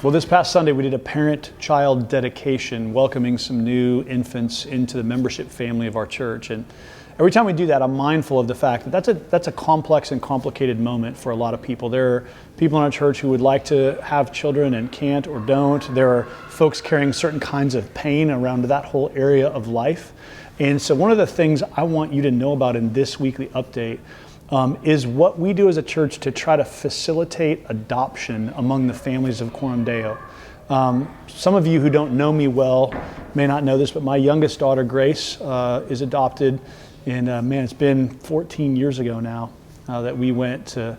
Well, this past Sunday we did a parent-child dedication, welcoming some new infants into the membership family of our church. And every time we do that, I'm mindful of the fact that that's a complex and complicated moment for a lot of people. There are people in our church who would like to have children and can't or don't. There are folks carrying certain kinds of pain around that whole area of life. And so one of the things I want you to know about in this weekly update is what we do as a church to try to facilitate adoption among the families of Coram Deo. Some of you who don't know me well may not know this, but my youngest daughter, Grace, is adopted. And it's been 14 years ago now that we went to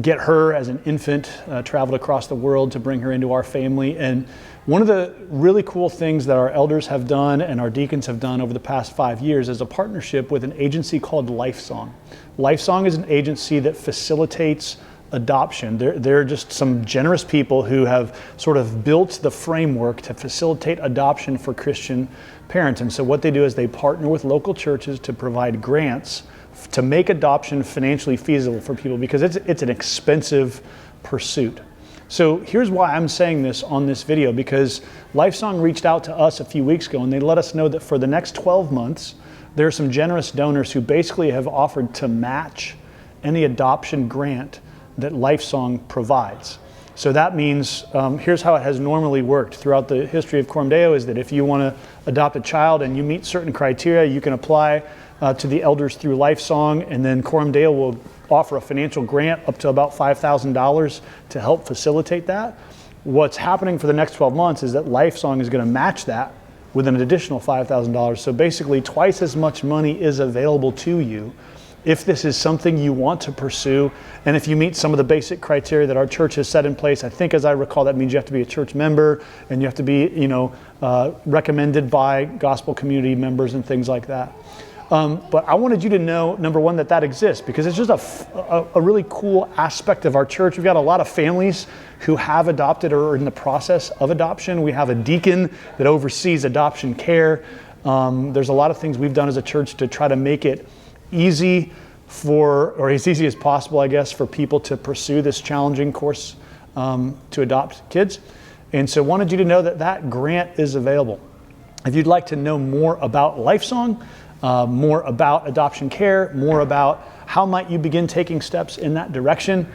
get her as an infant, traveled across the world to bring her into our family. And one of the really cool things that our elders have done and our deacons have done over the past 5 years is a partnership with an agency called LifeSong. LifeSong is an agency that facilitates adoption. They're just some generous people who have sort of built the framework to facilitate adoption for Christian parents. And so what they do is they partner with local churches to provide grants to make adoption financially feasible for people, because it's an expensive pursuit. So here's why I'm saying this on this video, because LifeSong reached out to us a few weeks ago and they let us know that for the next 12 months, there are some generous donors who basically have offered to match any adoption grant that LifeSong provides. So that means, here's how it has normally worked throughout the history of Coram Deo, is that if you want to adopt a child and you meet certain criteria, you can apply to the elders through LifeSong, and then Coram Deo will offer a financial grant up to about $5,000 to help facilitate that. What's happening for the next 12 months is that LifeSong is going to match that with an additional $5,000. So basically twice as much money is available to you if this is something you want to pursue, and if you meet some of the basic criteria that our church has set in place. I think, as I recall, that means you have to be a church member and you have to be, recommended by gospel community members and things like that. But I wanted you to know, number one, that exists, because it's just a really cool aspect of our church. We've got a lot of families who have adopted or are in the process of adoption. We have a deacon that oversees adoption care. There's a lot of things we've done as a church to try to make it easy or as easy as possible, I guess, for people to pursue this challenging course to adopt kids. And so wanted you to know that grant is available. If you'd like to know more about LifeSong, more about adoption care, more about how might you begin taking steps in that direction,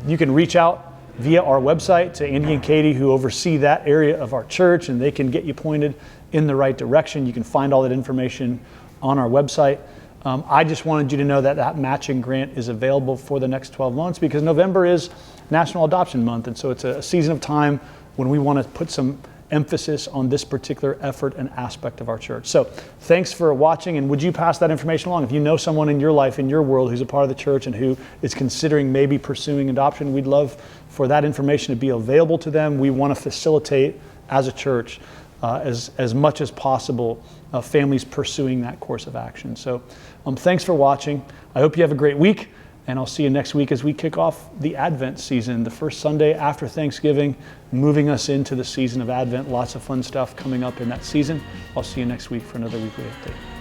you can reach out via our website to Andy and Katie, who oversee that area of our church, and they can get you pointed in the right direction. You can find all that information on our website. I just wanted you to know that matching grant is available for the next 12 months, because November is National Adoption Month, and so it's a season of time when we want to put some emphasis on this particular effort and aspect of our church. So thanks for watching, and would you pass that information along? If you know someone in your life, in your world, who's a part of the church and who is considering maybe pursuing adoption, we'd love for that information to be available to them. We want to facilitate, as a church, as much as possible, families pursuing that course of action. So thanks for watching. I hope you have a great week, and I'll see you next week as we kick off the Advent season, the first Sunday after Thanksgiving, moving us into the season of Advent. Lots of fun stuff coming up in that season. I'll see you next week for another weekly update.